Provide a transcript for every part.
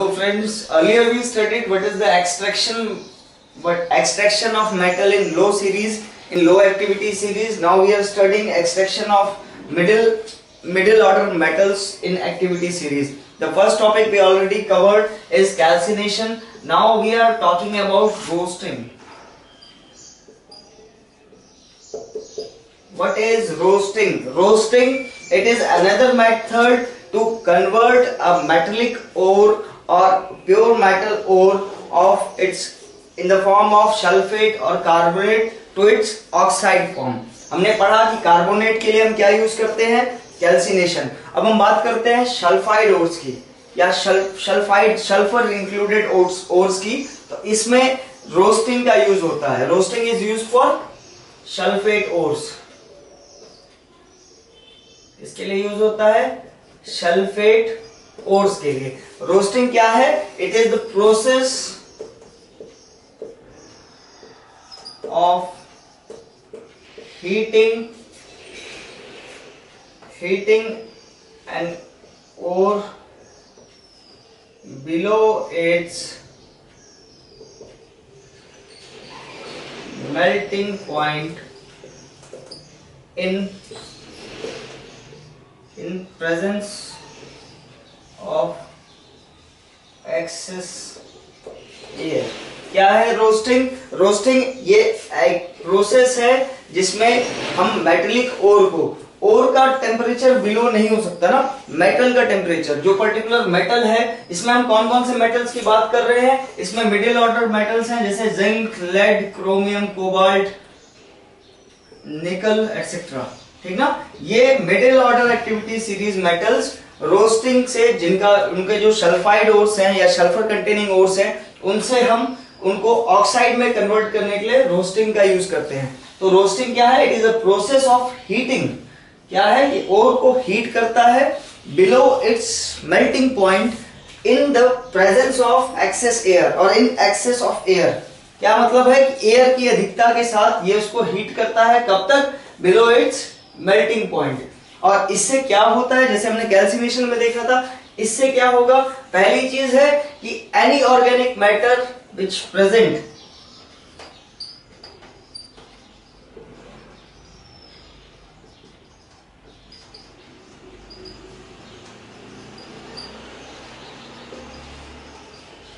So friends, earlier we studied what is the extraction of metal in low series, in low activity series. Now we are studying extraction of middle order metals in activity series. The first topic we already covered is calcination. Now we are talking about roasting. What is roasting? Roasting, it is another method to convert a metallic ore or pure metal ore of its in the form of sulfate और carbonate to its oxide form. हमने पढ़ा कि carbonate के लिए हम क्या use करते हैं, कैल्सिनेशन. अब हम बात करते हैं सल्फाइड ओर्स की या सल्फाइड सल्फर इंक्लूडेड ओर्स की. तो इसमें रोस्टिंग का यूज होता है. Roasting is use for sulphate ores. इसके लिए यूज होता है सल्फेट ओर्स के लिए. रोस्टिंग क्या है? It is the process of heating an ore below its melting point in presence of excess air. क्या है रोस्टिंग? रोस्टिंग ये एक प्रोसेस है जिसमें हम मेटेलिक ओर का टेम्परेचर बिलो नहीं हो सकता ना. मेटल का टेम्परेचर, जो पर्टिकुलर मेटल है, इसमें हम कौन कौन से मेटल्स की बात कर रहे हैं? इसमें मिडिल ऑर्डर मेटल्स हैं जैसे जिंक, लेड, क्रोमियम, कोबाल्ट, निकल एक्सेट्रा. ठीक ना. ये middle order activity series metals roasting से, जिनका उनके जो सल्फाइड ओर्स हैं या सल्फर कंटेनिंग ओर्स हैं, उनसे हम उनको ऑक्साइड में कन्वर्ट करने के लिए रोस्टिंग का यूज करते हैं. तो रोस्टिंग क्या है? It is a process of heating. क्या है? ये ओर को हीट करता है below its melting point in the presence of excess air और इन एक्सेस ऑफ एयर. क्या मतलब है कि एयर की अधिकता के साथ ये उसको हीट करता है. कब तक? Below its melting point. और इससे क्या होता है, जैसे हमने कैल्सिनेशन में देखा था, इससे क्या होगा? पहली चीज है कि any organic matter which present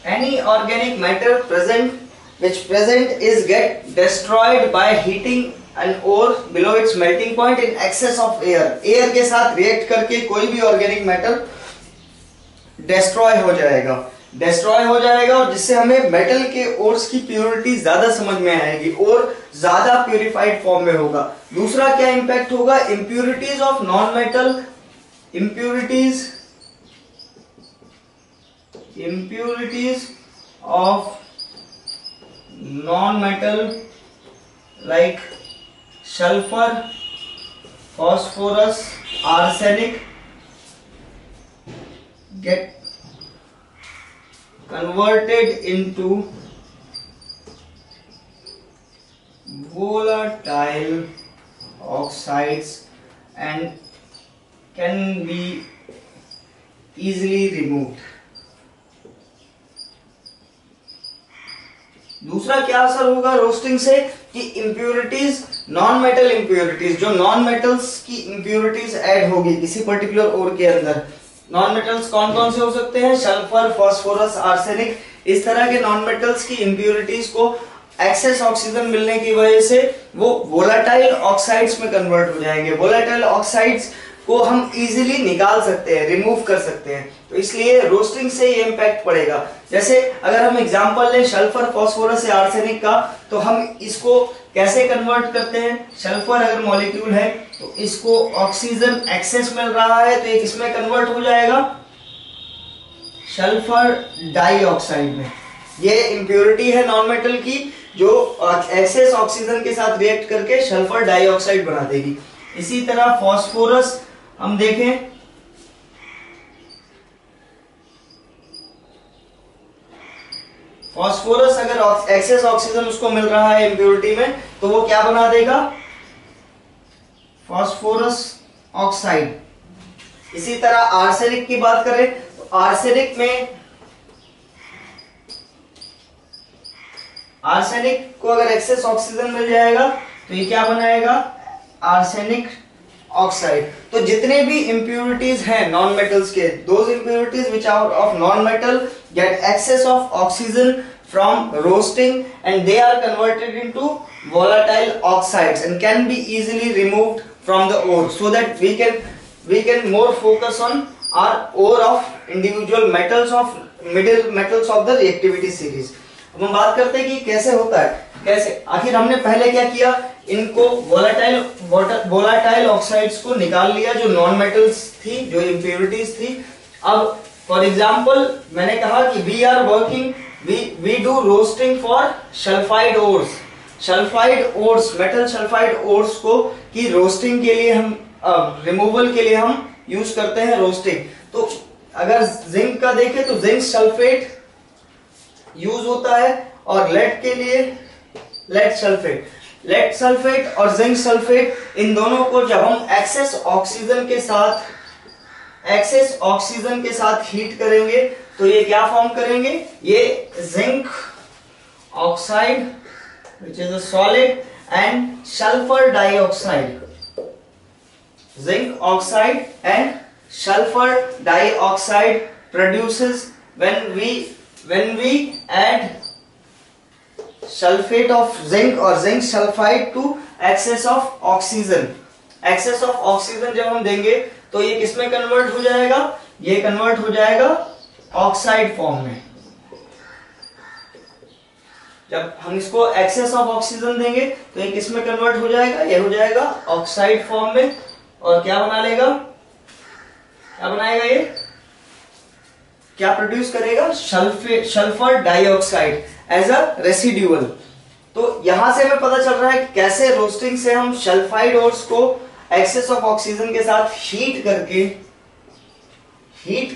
any organic matter present is get destroyed by heating an ore below its melting point in excess of air. Air के साथ रिएक्ट करके कोई भी ऑर्गेनिक मैटर डिस्ट्रॉय हो जाएगा और जिससे हमें मेटल के ओर्स की प्योरिटी ज्यादा समझ में आएगी और ज्यादा प्यूरिफाइड फॉर्म में होगा. दूसरा क्या इंपैक्ट होगा? Impurities of non metal, impurities of non-metal like sulfur, phosphorus, arsenic get converted into volatile oxides and can be easily removed. दूसरा क्या असर होगा रोस्टिंग से कि इंप्यूरिटीज, नॉन मेटल इंप्यूरिटीज, जो नॉन मेटल्स की इंप्यूरिटीज ऐड होगी किसी पर्टिकुलर ओर के अंदर. नॉन मेटल्स कौन कौन से हो सकते हैं? Sulphur, phosphorus, arsenic. इस तरह के नॉन मेटल्स की इंप्यूरिटीज को एक्सेस ऑक्सीजन मिलने की वजह से वो वोलेटाइल ऑक्साइड्स में कन्वर्ट हो जाएंगे. वोलेटाइल ऑक्साइड्स को हम इजीली निकाल सकते हैं, रिमूव कर सकते हैं. तो इसलिए रोस्टिंग से ये इंपैक्ट पड़ेगा. जैसे अगर हम एग्जांपल लें सल्फर, फास्फोरस या आर्सेनिक का, तो हम इसको कैसे कन्वर्ट करते हैं? सल्फर अगर मॉलिक्यूल है तो इसको ऑक्सीजन एक्सेस मिल रहा है तो ये किसमें कन्वर्ट हो जाएगा? सल्फर डाइऑक्साइड में. ये इंप्योरिटी है नॉन मेटल की जो एक्सेस ऑक्सीजन के साथ रिएक्ट करके सल्फर डाइऑक्साइड बना देगी. इसी तरह फास्फोरस हम देखें, फास्फोरस अगर एक्सेस ऑक्सीजन उसको मिल रहा है इंप्योरिटी में तो वो क्या बना देगा? Phosphorus oxide. इसी तरह आर्सेनिक की बात करें तो आर्सेनिक में आर्सेनिक को अगर एक्सेस ऑक्सीजन मिल जाएगा तो ये क्या बनाएगा, आर्सेनिक ऑक्साइड। तो जितने भी इम्प्यूरिटीज हैं नॉन मेटल्स के, those impurities which are of non metal get excess of oxygen from roasting and they are converted into volatile oxides and can be easily removed from the ore, so that we can more focus on our ore of individual metals of middle metals of the reactivity series। अब हम बात करते हैं कि कैसे होता है, कैसे आखिर हमने पहले क्या किया, इनको वोलाटाइल ऑक्साइड्स को निकाल लिया जो नॉन मेटल्स थी, जो इम्प्योरिटीज थी। अब फॉर एग्जांपल मैंने कहा कि we are working, we do roasting for sulphide ores, sulphide ores, metal sulphide ores को की रोस्टिंग के लिए हम रिमूवल के लिए हम यूज करते हैं रोस्टिंग। तो अगर जिंक का देखें तो जिंक सल्फेट यूज होता है, और लेड के लिए लेड सल्फेट, लेड सल्फेट और जिंक सल्फेट, इन दोनों को जब हम एक्सेस ऑक्सीजन के साथ हीट करेंगे तो ये क्या फॉर्म करेंगे, ये zinc oxide which is a solid and sulfur dioxide, zinc oxide and sulfur dioxide produces when we add sulfate of zinc or zinc sulfide to excess of oxygen। excess of oxygen जब हम देंगे तो ये किसमें convert हो जाएगा, ये convert हो जाएगा ऑक्साइड फॉर्म में। जब हम इसको एक्सेस ऑफ ऑक्सीजन देंगे तो ये किस में कन्वर्ट हो जाएगा, ये हो जाएगा ऑक्साइड फॉर्म में, और क्या बना लेगा, क्या बनाएगा, ये क्या प्रोड्यूस करेगा, sulphur dioxide as a residual. तो यहां से हमें पता चल रहा है कि कैसे रोस्टिंग से हम सल्फाइड ओर्स को एक्सेस ऑफ ऑक्सीजन के साथ हीट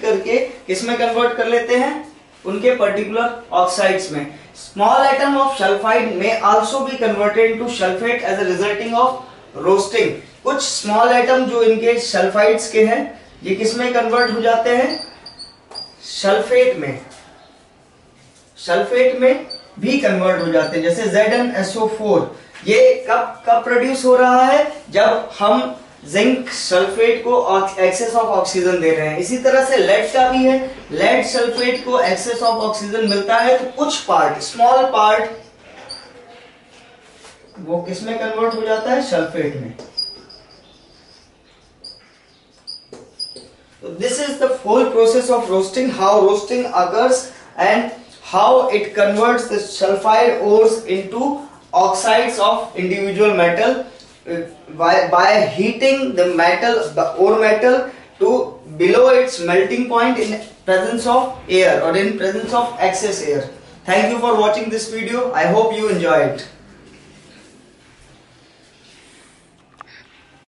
करके किस में कन्वर्ट कर लेते हैं, उनके पर्टिकुलर ऑक्साइड्स में। Small atom of sulfide may also be converted into sulfate as a resulting of roasting। कुछ small atom जो इनके सल्फाइड्स के हैं ये किसमें कन्वर्ट हो जाते हैं, सल्फेट में भी कन्वर्ट हो जाते हैं, जैसे ZnSO4। ये कब प्रोड्यूस हो रहा है, जब हम जिंक सल्फेट को एक्सेस ऑफ ऑक्सीजन दे रहे हैं। इसी तरह से लेड का भी है, लेड सल्फेट को एक्सेस ऑफ ऑक्सीजन मिलता है तो कुछ पार्ट, स्मॉल पार्ट, वो किसमें कन्वर्ट हो जाता है, सल्फेट में। तो this is the whole process of roasting, how roasting occurs and how it converts the sulphide ores into oxides of individual metal by heating the ore metal to below its melting point in presence of air or in presence of excess air। Thank you for watching this video. I hope you enjoy it।